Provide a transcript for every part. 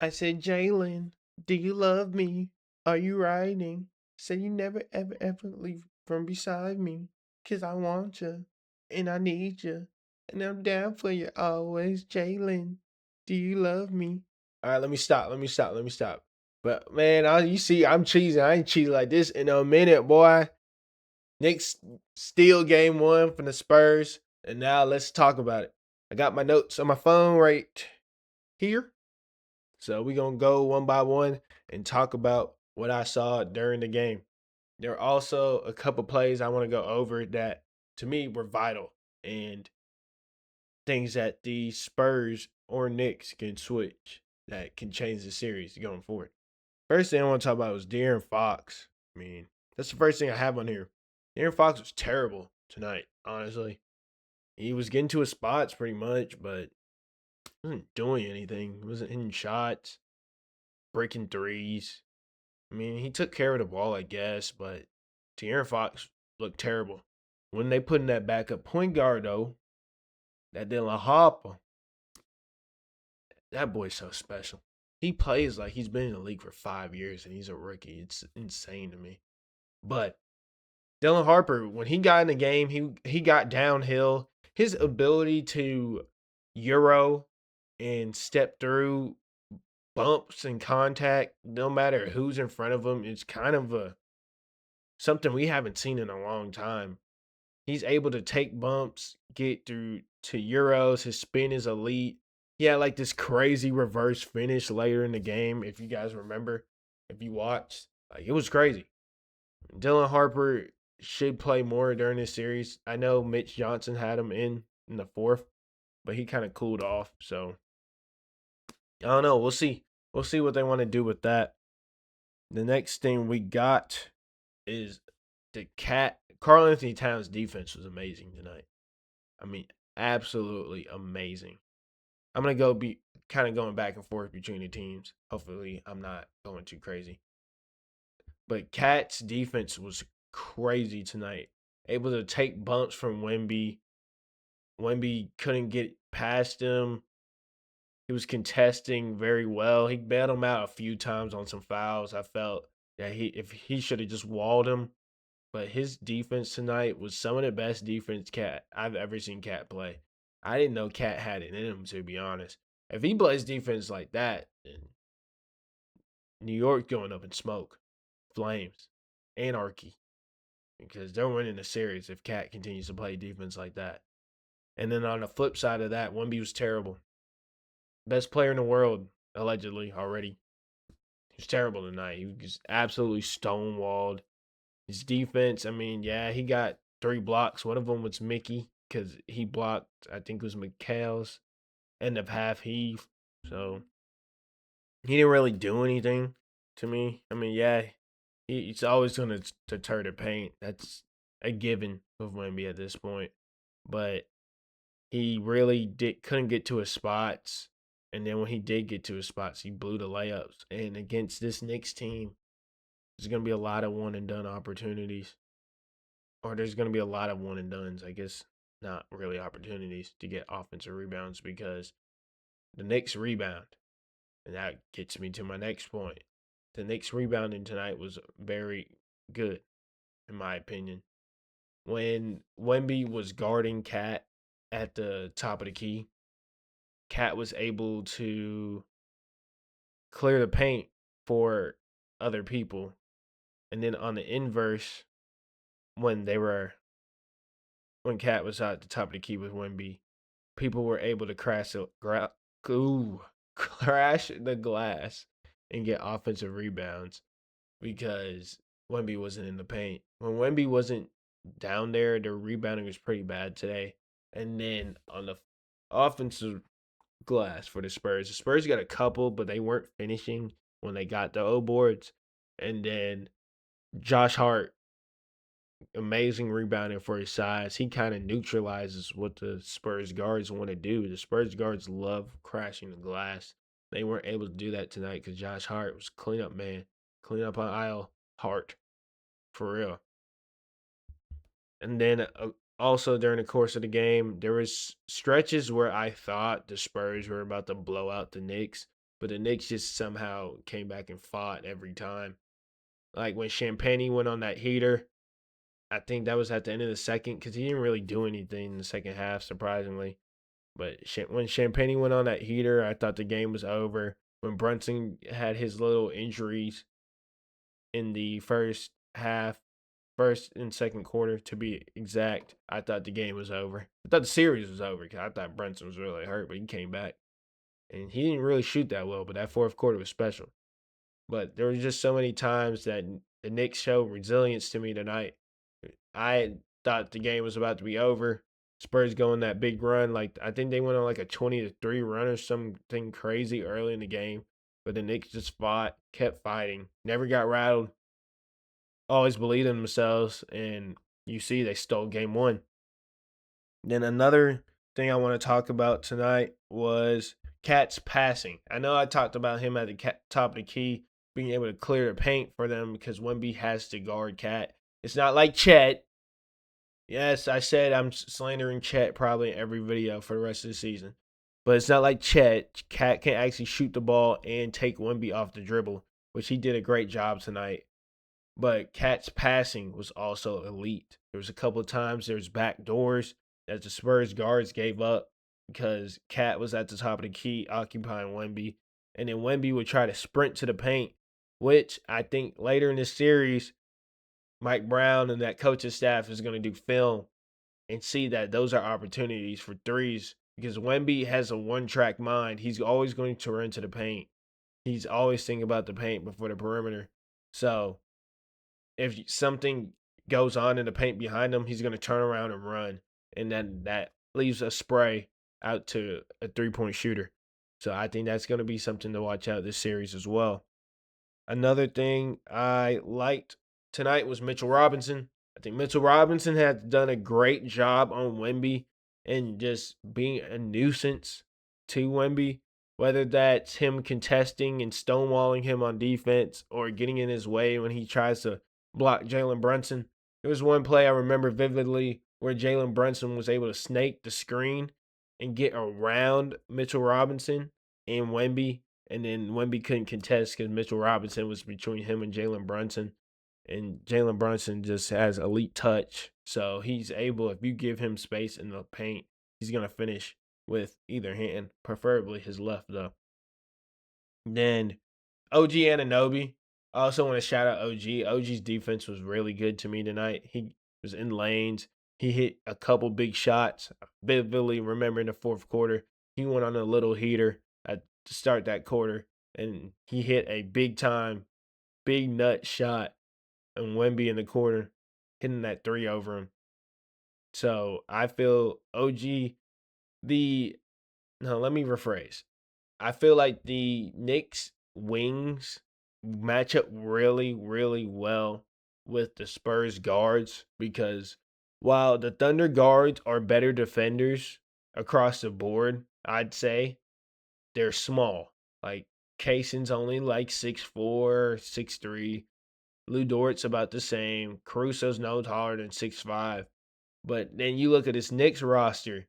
I said, Jalen, do you love me? Are you riding? Say you never, ever, ever leave from beside me. 'Cause I want you, and I need you, and I'm down for you always, Jalen. Do you love me? All right, let me stop. Let me stop. But man, you see, I'm cheesing. I ain't cheesing like this in a minute, boy. Knicks steal game one from the Spurs, and now let's talk about it. I got my notes on my phone right here. So we're gonna go one by one and talk about what I saw during the game. There are also a couple plays I want to go over that to me were vital and things that the Spurs or Knicks can switch that can change the series going forward. First thing I want to talk about was De'Aaron Fox. I mean, that's the first thing I have on here. De'Aaron Fox was terrible tonight, honestly. He was getting to his spots pretty much, but wasn't doing anything. He wasn't hitting shots, breaking threes. I mean, he took care of the ball, I guess, but De'Aaron Fox looked terrible. When they put in that backup point guard, though, that Dylan Harper, that boy's so special. He plays like he's been in the league for 5 years and he's a rookie. It's insane to me. But Dylan Harper, when he got in the game, he got downhill. His ability to euro and step through bumps and contact, no matter who's in front of him, is kind of a something we haven't seen in a long time. He's able to take bumps, get through to euros. His spin is elite. He had like this crazy reverse finish later in the game. If you guys remember, if you watched, like it was crazy. Dylan Harper should play more during this series. I know Mitch Johnson had him in the fourth, but he kind of cooled off. So I don't know. We'll see. We'll see what they want to do with that. The next thing we got is the cat. Karl-Anthony Towns' defense was amazing tonight. I mean, absolutely amazing. I'm gonna go be kind of going back and forth between the teams. Hopefully, I'm not going too crazy. But Cat's defense was crazy tonight. Able to take bumps from Wemby. Wemby couldn't get past him. He was contesting very well. He bailed him out a few times on some fouls. I felt that he should have just walled him. But his defense tonight was some of the best defense Cat I've ever seen Cat play. I didn't know Cat had it in him, to be honest. If he plays defense like that, then New York going up in smoke, flames, anarchy, because they're winning the series if Cat continues to play defense like that. And then on the flip side of that, Wemby was terrible. Best player in the world, allegedly, already. He was terrible tonight. He was absolutely stonewalled. His defense, I mean, yeah, he got 3 blocks. One of them was Mickey because he blocked, I think it was McHale's end of half heave. So he didn't really do anything to me. I mean, yeah, he's always going to deter the paint. That's a given with Wemby at this point. But he really couldn't get to his spots. And then when he did get to his spots, he blew the layups. And against this Knicks team, there's going to be a lot of one and done opportunities. Or there's going to be a lot of one and dones. I guess not really opportunities to get offensive rebounds because the Knicks rebound. And that gets me to my next point. The Knicks rebounding tonight was very good, in my opinion. When Wemby was guarding Cat at the top of the key, Cat was able to clear the paint for other people. And then on the inverse, when they were when Cat was at the top of the key with Wemby, people were able to crash the glass and get offensive rebounds because Wemby wasn't in the paint. When Wemby wasn't down there, the rebounding was pretty bad today. And then on the offensive glass for the Spurs got a couple, but they weren't finishing when they got the O boards. And then Josh Hart, amazing rebounding for his size. He kind of neutralizes what the Spurs guards want to do. The Spurs guards love crashing the glass. They weren't able to do that tonight because Josh Hart was cleanup man, clean up on aisle Hart for real. And then also during the course of the game, there was stretches where I thought the Spurs were about to blow out the Knicks. but the Knicks just somehow came back and fought every time. Like when Champagne went on that heater, I think that was at the end of the second because he didn't really do anything in the second half, surprisingly. But when Champagne went on that heater, I thought the game was over. When Brunson had his little injuries in the first half, first and second quarter to be exact, I thought the game was over. I thought the series was over because I thought Brunson was really hurt, but he came back. And he didn't really shoot that well, but that fourth quarter was special. But there were just so many times that the Knicks showed resilience to me tonight. I thought the game was about to be over. Spurs going that big run. Like I think they went on like a 20-3 run or something crazy early in the game. But the Knicks just fought, kept fighting, never got rattled, always believed in themselves, and you see they stole game one. Then another thing I want to talk about tonight was Cat's passing. I know I talked about him at the top of the key, being able to clear the paint for them because Wemby has to guard Cat. It's not like Chet. Yes, I said I'm slandering Chet probably in every video for the rest of the season. But it's not like Chet. Cat can actually shoot the ball and take Wemby off the dribble, which he did a great job tonight. But Cat's passing was also elite. There was a couple of times there was back doors that the Spurs guards gave up because Cat was at the top of the key occupying Wemby. And then Wemby would try to sprint to the paint, which I think later in this series, Mike Brown and that coaching staff is going to do film and see that those are opportunities for threes because Wemby has a one-track mind. He's always going to run to the paint. He's always thinking about the paint before the perimeter. So if something goes on in the paint behind him, he's going to turn around and run. And then that leaves a spray out to a three-point shooter. So I think that's going to be something to watch out this series as well. Another thing I liked tonight was Mitchell Robinson. I think Mitchell Robinson has done a great job on Wemby and just being a nuisance to Wemby, whether that's him contesting and stonewalling him on defense or getting in his way when he tries to block Jalen Brunson. There was one play I remember vividly where Jalen Brunson was able to snake the screen and get around Mitchell Robinson and Wemby, and then Wemby couldn't contest because Mitchell Robinson was between him and Jalen Brunson. And Jalen Brunson just has elite touch. So he's able, if you give him space in the paint, he's going to finish with either hand, preferably his left, though. Then OG Anunoby. I also want to shout out OG. OG's defense was really good to me tonight. He was in lanes. He hit a couple big shots. I vividly remember in the fourth quarter, he went on a little heater to start that quarter, and he hit a big nut shot and Wemby in the corner, hitting that three over him. So I feel let me rephrase. I feel like the Knicks wings match up really, really well with the Spurs guards because while the Thunder guards are better defenders across the board, I'd say they're small. Like Kaysen's only like 6'4", 6'3". Lou Dort's about the same. Caruso's no taller than 6'5". But then you look at this Knicks roster.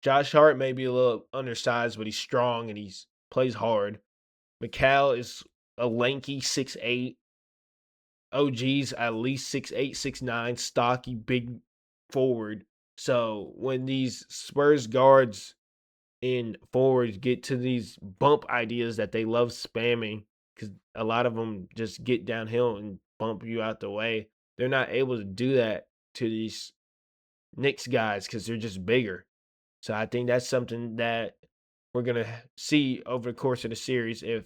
Josh Hart may be a little undersized, but he's strong and he's plays hard. McCall is a lanky 6'8". OG's at least 6'8", 6'9", stocky, big forward. So when these Spurs guards and forwards get to these bump ideas that they love spamming, because a lot of them just get downhill and bump you out the way, they're not able to do that to these Knicks guys because they're just bigger. So I think that's something that we're going to see over the course of the series if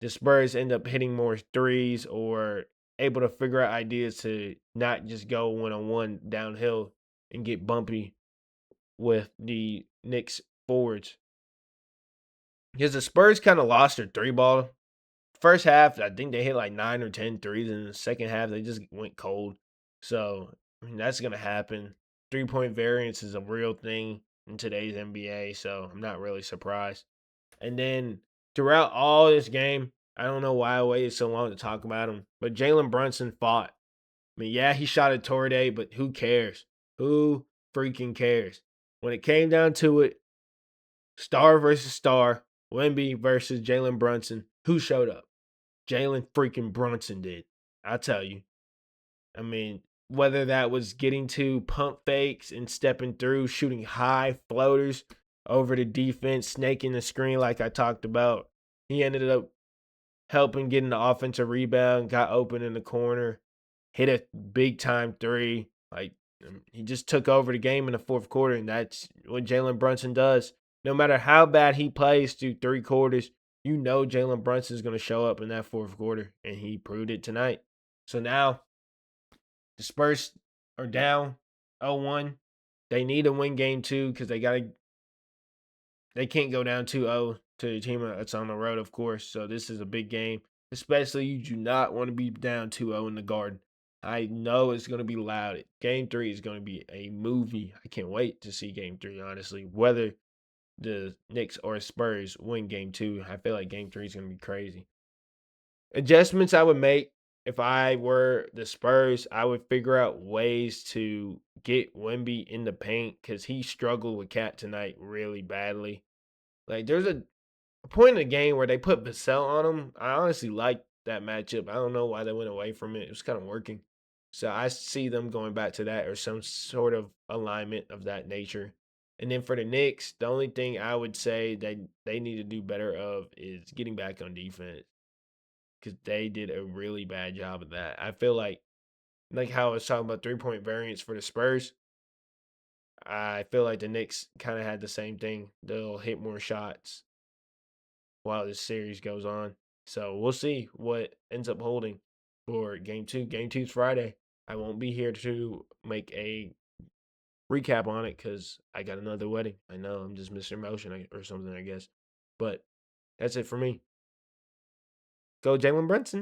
the Spurs end up hitting more threes or able to figure out ideas to not just go one-on-one downhill and get bumpy with the Knicks forwards. Because the Spurs kind of lost their three ball. First half, I think they hit like 9 or 10 threes. And in the second half, they just went cold. So, I mean, that's going to happen. 3-point variance is a real thing in today's NBA. So, I'm not really surprised. And then throughout all this game, I don't know why I waited so long to talk about him, but Jalen Brunson fought. I mean, yeah, he shot at Torday, but who cares? Who freaking cares? When it came down to it, star versus star, Wemby versus Jalen Brunson. Who showed up? Jalen freaking Brunson did. I tell you. I mean, whether that was getting to pump fakes and stepping through, shooting high floaters over the defense, snaking the screen like I talked about. He ended up helping getting the offensive rebound, got open in the corner, hit a big time three. Like he just took over the game in the fourth quarter, and that's what Jalen Brunson does. No matter how bad he plays through 3 quarters, you know Jalen Brunson is going to show up in that fourth quarter, and he proved it tonight. So now the Spurs are down 0-1. They need to win game two because they can't go down 2-0 to a team that's on the road, of course. So this is a big game. Especially you do not want to be down 2-0 in the Garden. I know it's going to be loud. Game three is going to be a movie. I can't wait to see game three, honestly. Whether the Knicks or Spurs win game two, I feel like game three is going to be crazy. Adjustments I would make if I were the Spurs, I would figure out ways to get Wemby in the paint because he struggled with Cat tonight really badly. Like there's a point in the game where they put Vassell on him. I honestly liked that matchup. I don't know why they went away from it. It was kind of working. So I see them going back to that or some sort of alignment of that nature. And then for the Knicks, the only thing I would say that they need to do better of is getting back on defense because they did a really bad job of that. I feel like how I was talking about 3 point variance for the Spurs. I feel like the Knicks kind of had the same thing. They'll hit more shots while this series goes on. So we'll see what ends up holding for game two. Game two's Friday. I won't be here to make a recap on it because I got another wedding. I know I'm just Mr. Motion or something, I guess. But that's it for me. Go Jalen Brunson.